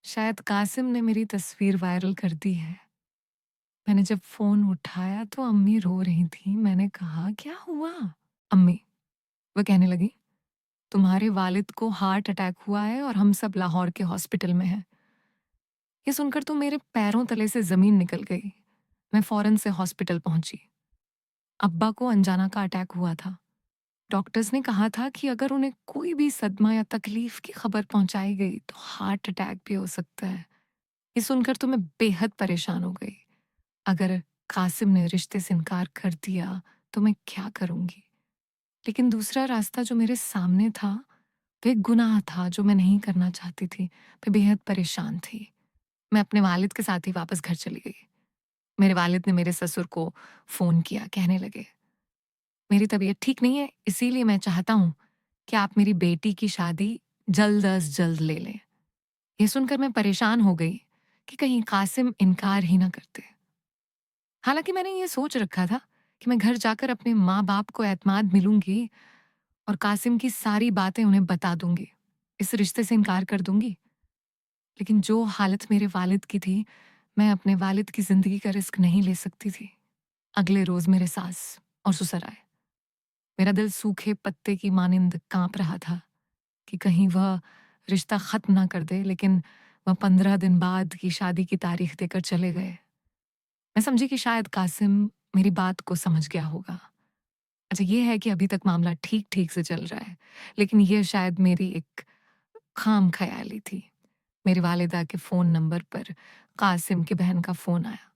Speaker 1: शायद कासिम ने मेरी तस्वीर वायरल कर दी है। मैंने जब फ़ोन उठाया तो अम्मी रो रही थीं। मैंने कहा, "क्या हुआ?" "अम्मी," वो कहने लगी, "तुम्हारे वालिद को हार्ट अटैक हुआ है और हम सब लाहौर के हॉस्पिटल में हैं।" ये सुनकर तो मेरे पैरों तले से ज़मीन निकल गई। मैं फ़ौरन से हॉस्पिटल पहुंची। अब्बा को अनजाना का अटैक हुआ था। डॉक्टर्स ने कहा था कि अगर उन्हें कोई भी सदमा या तकलीफ की खबर पहुंचाई गई तो हार्ट अटैक भी हो सकता है। ये सुनकर तो मैं बेहद परेशान हो गई। अगर कासिम ने रिश्ते से इनकार कर दिया तो मैं क्या करूँगी? लेकिन दूसरा रास्ता जो मेरे सामने था, वो एक गुनाह था जो मैं नहीं करना चाहती थी। मैं बेहद परेशान थी। मैं अपने वालिद के साथ ही वापस घर चली गई। मेरे वालिद ने मेरे ससुर को फ़ोन किया, कहने लगे, "मेरी तबीयत ठीक नहीं है, इसीलिए मैं चाहता हूँ कि आप मेरी बेटी की शादी जल्द अज़ जल्द ले लें।" ये सुनकर मैं परेशान हो गई कि कहीं कासिम इनकार ही ना करते। हालाँकि मैंने ये सोच रखा था कि मैं घर जाकर अपने माँ-बाप को एतमाद मिलूँगी और कासिम की सारी बातें उन्हें बता दूँगी। इस रिश्ते से इनकार कर दूँगी। लेकिन जो हालत मेरे वालिद की थी, मैं अपने वालिद की ज़िंदगी का रिस्क नहीं ले सकती थी। अगले रोज़ मेरे सास और ससुर आए। मेरा दिल सूखे पत्ते की मानिंद काँप रहा था कि कहीं वह रिश्ता ख़त्म ना कर दे, लेकिन वह 15 दिन बाद की शादी की तारीख देकर चले गए। मैं समझी कि शायद कासिम मेरी बात को समझ गया होगा। अच्छा, ये है कि अभी तक मामला ठीक-ठीक से चल रहा है, लेकिन ये शायद मेरी एक खाम-ख़याली थी। मेरी वालिदा के फ़ोन नंबर पर कासिम की बहन का फ़ोन आया।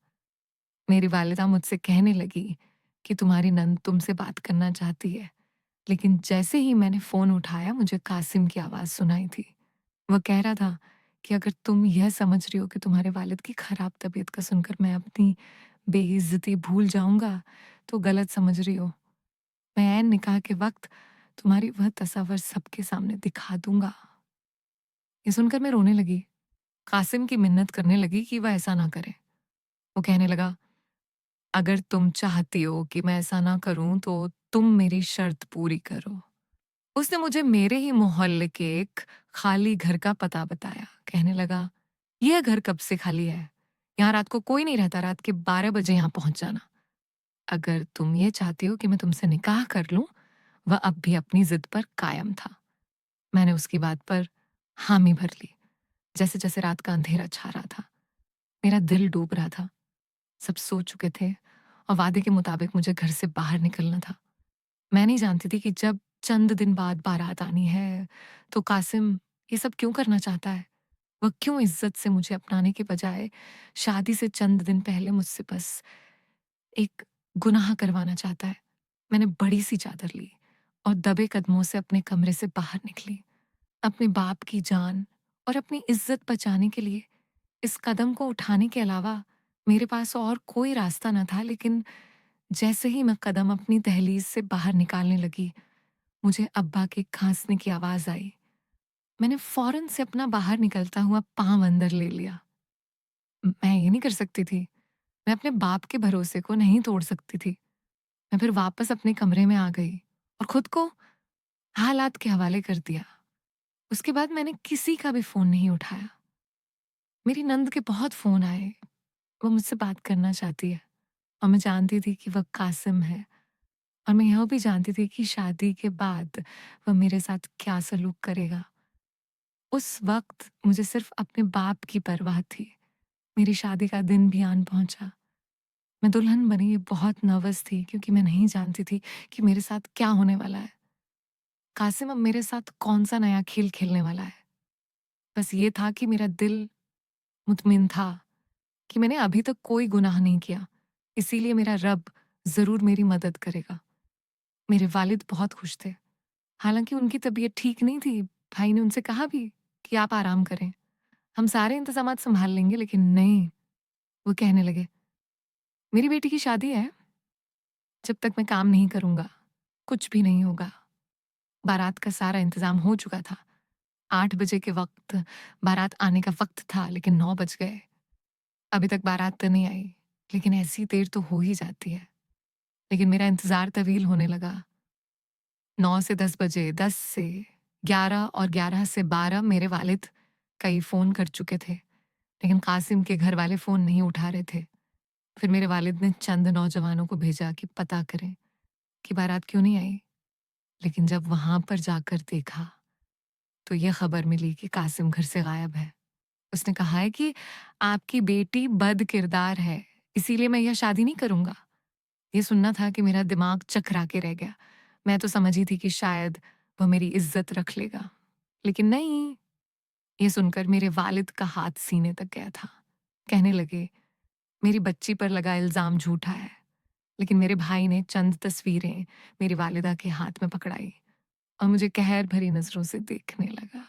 Speaker 1: मेरी वालिदा मुझसे कहने लगी कि तुम्हारी नंद तुमसे बात करना चाहती है। लेकिन जैसे ही मैंने फ़ोन उठाया, मुझे कासिम की आवाज़ सुनाई थी। वह कह रहा था कि अगर तुम यह समझ रही हो कि तुम्हारे वालिद की खराब तबीयत का सुनकर मैं अपनी बेइज़्ज़ती भूल जाऊँगा, तो गलत समझ रही हो। मैं ऐन निकाह के वक़्त तुम्हारी वह तस्वीर सबके सामने दिखा दूँगा। ये सुनकर मैं रोने लगी। कासिम की मिन्नत करने लगी कि वह ऐसा ना करे। वो कहने लगा, "अगर तुम चाहती हो कि मैं ऐसा ना करूँ, तो तुम मेरी शर्त पूरी करो।" उसने मुझे मेरे ही मोहल्ले के एक खाली घर का पता बताया। कहने लगा, "यह घर कब से खाली है? यहाँ रात को कोई नहीं रहता, रात के 12 बजे यहाँ पहुँच जाना। अगर तुम ये चाहती हो कि मैं तुमसे निकाह कर लूँ।" वह अब भी अपनी ज़िद पर कायम था। मैंने उसकी बात पर हामी भर ली। जैसे-जैसे रात का अंधेरा छा रहा था, मेरा दिल डूब रहा था। सब सो चुके थे और वादे के मुताबिक मुझे घर से बाहर निकलना था। मैं नहीं जानती थी कि जब चंद दिन बाद बारात आनी है, तो कासिम ये सब क्यों करना चाहता है? वह क्यों इज़्ज़त से मुझे अपनाने के बजाय शादी से चंद दिन पहले मुझसे बस एक गुनाह करवाना चाहता है? मैंने बड़ी-सी चादर ली और दबे कदमों से अपने कमरे से बाहर निकली। अपने बाप की जान और अपनी इज़्ज़त बचाने के लिए इस कदम को उठाने के अलावा मेरे पास और कोई रास्ता न था, लेकिन जैसे ही मैं कदम अपनी दहलीज से बाहर निकालने लगी, मुझे अब्बा के खाँसने की आवाज़ आई। मैंने फ़ौरन से अपना बाहर निकलता हुआ पाँव अंदर ले लिया। मैं ये नहीं कर सकती थी। मैं अपने बाप के भरोसे को नहीं तोड़ सकती थी। मैं फिर वापस अपने कमरे में आ गई और खुद को हालात के हवाले कर दिया। उसके बाद मैंने किसी का भी फ़ोन नहीं उठाया। मेरी नंद के बहुत फ़ोन आए, वो मुझसे बात करना चाहती है और मैं जानती थी कि वह कासिम है, और मैं यह भी जानती थी कि शादी के बाद वह मेरे साथ क्या सलूक करेगा। उस वक़्त मुझे सिर्फ़ अपने बाप की परवाह थी। मेरी शादी का दिन भी आन पहुँचा। मैं दुल्हन बनी बहुत नर्वस थी, क्योंकि मैं नहीं जानती थी कि मेरे साथ क्या होने वाला है। कासिम अब मेरे साथ कौन-सा नया खेल खेलने वाला है। बस ये था कि मेरा दिल मुतमिन था कि मैंने अभी तक कोई गुनाह नहीं किया, इसीलिए मेरा रब ज़रूर मेरी मदद करेगा। मेरे वालिद बहुत खुश थे। हालाँकि उनकी तबीयत ठीक नहीं थी। भाई ने उनसे कहा भी कि आप आराम करें, हम सारे इंतज़ामात सँभाल लेंगे, लेकिन नहीं, वो कहने लगे, "मेरी बेटी की शादी है, जब तक मैं काम नहीं करूँगा, कुछ भी नहीं होगा।" बारात का सारा इंतज़ाम हो चुका था। 8 बजे के वक़्त बारात आने का वक़्त था, लेकिन 9 बज गए। अभी तक बारात तो नहीं आई, लेकिन ऐसी देर तो हो ही जाती है। लेकिन मेरा इंतज़ार तवील होने लगा। 9 से 10 बजे, 10 से 11 और 11 से 12 मेरे वालिद कई फ़ोन कर चुके थे, लेकिन कासिम के घर वाले फ़ोन नहीं उठा रहे थे। फिर मेरे वालिद ने चंद नौजवानों को भेजा कि पता करें कि बारात क्यों नहीं आई। लेकिन जब वहाँ पर जाकर देखा, तो ये खबर मिली कि कासिम घर से गायब है। उसने कहा है कि आपकी बेटी बदकिरदार है, इसीलिए मैं यह शादी नहीं करूँगा। ये सुनना था कि मेरा दिमाग चकरा के रह गया। मैं तो समझी थी कि शायद वह मेरी इज़्ज़त रख लेगा। लेकिन नहीं, ये सुनकर मेरे वालिद का हाथ सीने तक गया था। कहने लगे, मेरी बच्ची पर लगा इल्ज़ाम झूठा है, लेकिन मेरे भाई ने चंद तस्वीरें मेरी वालिदा के हाथ में पकड़ाई और मुझे कहर भरी नज़रों से देखने लगा।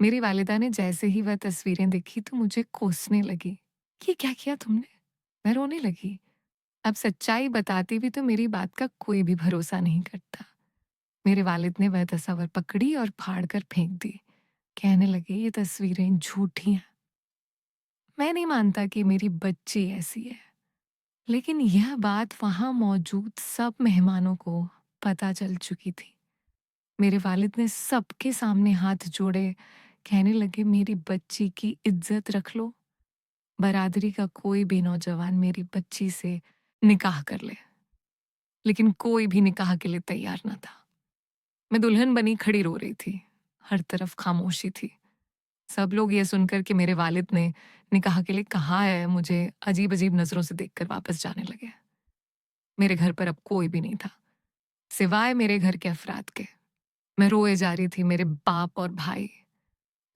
Speaker 1: मेरी वालिदा ने जैसे ही वह तस्वीरें देखी तो मुझे कोसने लगी। "ये क्या किया तुमने?" मैं रोने लगी। अब सच्चाई बताती भी तो मेरी बात का कोई भी भरोसा नहीं करता। मेरे वालिद ने वह तस्वीर पकड़ी और फाड़ कर फेंक दी। कहने लगे, "ये तस्वीरें झूठी हैं।" मैं नहीं मानता कि मेरी बच्ची ऐसी है, लेकिन यह बात वहाँ मौजूद सब मेहमानों को पता चल चुकी थी। मेरे वालिद ने सबके सामने हाथ जोड़े, कहने लगे, "मेरी बच्ची की इज्जत रख लो। बरादरी का कोई भी नौजवान मेरी बच्ची से निकाह कर ले।" लेकिन कोई भी निकाह के लिए तैयार न था। मैं दुल्हन बनी खड़ी रो रही थी। हर तरफ खामोशी थी। सब लोग ये सुनकर कि मेरे वालिद ने निकाह के लिए कहा है, मुझे अजीब-अजीब नज़रों से देखकर वापस जाने लगे। मेरे घर पर अब कोई भी नहीं था, सिवाय मेरे घर के अफ़राद के। मैं रोए जा रही थी, मेरे बाप और भाई।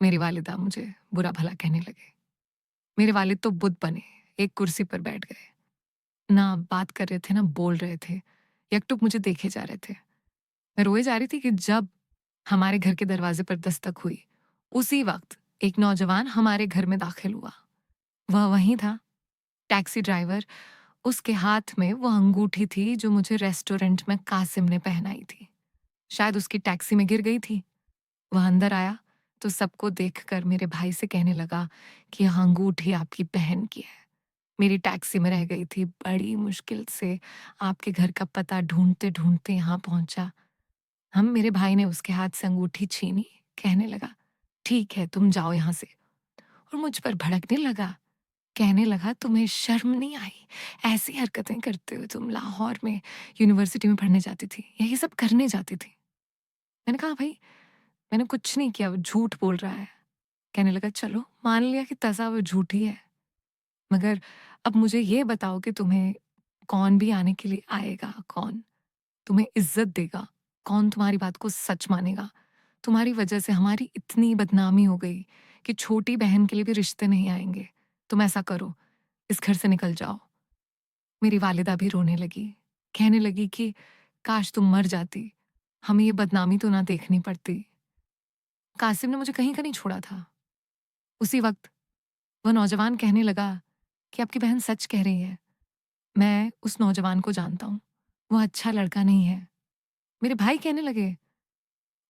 Speaker 1: मेरी वालिदा मुझे बुरा-भला कहने लगे। मेरे वालिद तो बुत बने, एक कुर्सी पर बैठ गए। ना बात कर रहे थे, ना बोल रहे थे। एकटुक मुझे देखे जा रहे थे। मैं रोए जा रही थी कि जब हमारे घर के दरवाजे पर दस्तक हुई, उसी वक़्त एक नौजवान हमारे घर में दाखिल हुआ। वह वहीं था, टैक्सी ड्राइवर। उसके हाथ में वो अंगूठी थी जो मुझे रेस्टोरेंट में कासिम ने पहनाई थी। शायद उसकी टैक्सी में गिर गई थी। वह अंदर आया तो सबको देखकर मेरे भाई से कहने लगा कि यह अंगूठी आपकी बहन की है। मेरी टैक्सी में रह गई थी, बड़ी मुश्किल से आपके घर का पता ढूँढते-ढूँढते यहाँ पहुँचा। मेरे भाई ने उसके हाथ से अंगूठी छीनी, कहने लगा, "ठीक है, तुम जाओ यहाँ से।" और मुझ पर भड़कने लगा। कहने लगा, "तुम्हें शर्म नहीं आई? ऐसी हरकतें करते हो तुम? लाहौर में यूनिवर्सिटी में पढ़ने जाती थी, यही सब करने जाती थी।" मैंने कहा, "भाई, मैंने कुछ नहीं किया, वो झूठ बोल रहा है।" कहने लगा, "चलो, मान लिया कि तज़ा वो झूठी है, मगर अब मुझे ये बताओ कि तुम्हें कौन भी आने के लिए आएगा? कौन तुम्हें इज़्ज़त देगा? कौन तुम्हारी बात को सच मानेगा? तुम्हारी वजह से हमारी इतनी बदनामी हो गई कि छोटी बहन के लिए भी रिश्ते नहीं आएँगे। तुम ऐसा करो, इस घर से निकल जाओ।" मेरी वालिदा भी रोने लगी, कहने लगी कि काश तुम मर जाती, हमें ये बदनामी तो ना देखनी पड़ती। कासिम ने मुझे कहीं का नहीं छोड़ा था। उसी वक़्त वह नौजवान कहने लगा कि आपकी बहन सच कह रही है। मैं उस नौजवान को जानता हूँ, वो अच्छा लड़का नहीं है। मेरे भाई कहने लगे,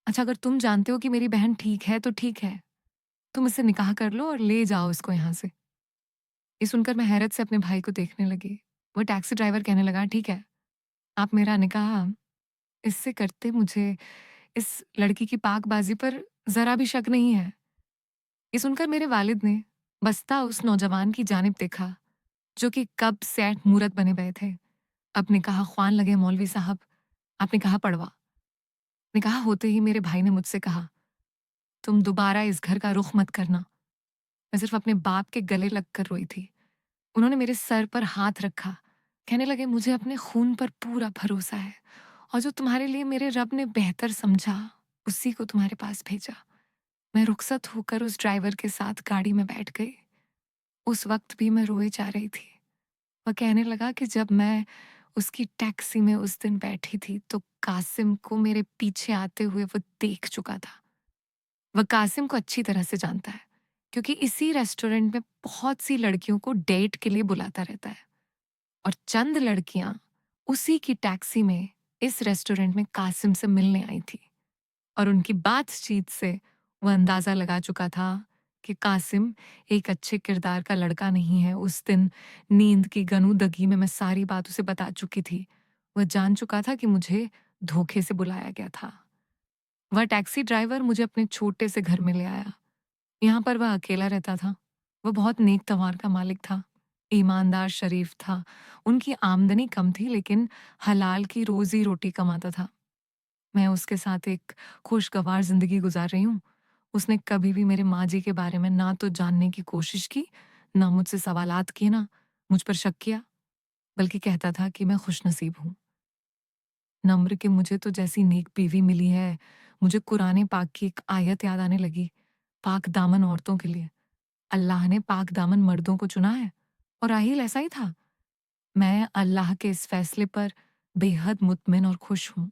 Speaker 1: "अच्छा, अगर तुम जानते हो कि मेरी बहन ठीक है तो ठीक है। तुम इससे निकाह कर लो और ले जाओ इसको यहाँ से।" ये सुनकर मैं हैरत से अपने भाई को देखने लगी। वो टैक्सी ड्राइवर कहने लगा, "ठीक है, आप मेरा निकाह इससे करते, मुझे इस लड़की की पाकबाज़ी पर ज़रा भी शक नहीं है।" ये सुनकर मेरे वालिद ने बस्ता उस नौजवान की जानिब देखा, जो कि कब सेठ मूरत बने हुए थे। अब निकाह ख्वान लगे, "मौलवी साहब, आप निकाह पढ़वा।" निकाह होते ही मेरे भाई ने मुझसे कहा, "तुम दोबारा इस घर का रुख मत करना।" मैं सिर्फ अपने बाप के गले लगकर रोई थी। उन्होंने मेरे सर पर हाथ रखा, कहने लगे, "मुझे अपने खून पर पूरा भरोसा है और जो तुम्हारे लिए मेरे रब ने बेहतर समझा, उसी को तुम्हारे पास भेजा।" मैं रुखसत होकर उस ड्राइवर के साथ गाड़ी में बैठ गई। उस वक़्त भी मैं रोए जा रही थी। वह कहने लगा कि जब मैं उसकी टैक्सी में उस दिन बैठी थी, तो कासिम को मेरे पीछे आते हुए वो देख चुका था। वह कासिम को अच्छी तरह से जानता है, क्योंकि इसी रेस्टोरेंट में बहुत सी लड़कियों को डेट के लिए बुलाता रहता है और चंद लड़कियां उसी की टैक्सी में इस रेस्टोरेंट में कासिम से मिलने आई थी और उनकी बातचीत से वह अंदाजा लगा चुका था कि कासिम एक अच्छे किरदार का लड़का नहीं है। उस दिन नींद की गनूदगी में मैं सारी बात उसे बता चुकी थी। वह जान चुका था कि मुझे धोखे से बुलाया गया था। वह टैक्सी ड्राइवर मुझे अपने छोटे से घर में ले आया। यहाँ पर वह अकेला रहता था। वह बहुत नेक तवार का मालिक था, ईमानदार, शरीफ था। उनकी आमदनी कम थी, लेकिन हलाल की रोज़ी-रोटी कमाता था। मैं उसके साथ एक खुशगवार ज़िंदगी गुज़ार रही हूँ। उसने कभी भी मेरे माँ जी के बारे में ना तो जानने की कोशिश की, ना मुझसे सवालात किए, ना मुझ पर शक किया, बल्कि कहता था कि मैं खुशनसीब हूँ। नम्र कि मुझे तो जैसी नेक बीवी मिली है, मुझे कुरान पाक की एक आयत याद आने लगी, पाक दामन औरतों के लिए। अल्लाह ने पाक दामन मर्दों को चुना है और राहील ऐसा ही था। मैं अल्लाह के इस फैसले पर बेहद मुत्मिन और खुश हूँ।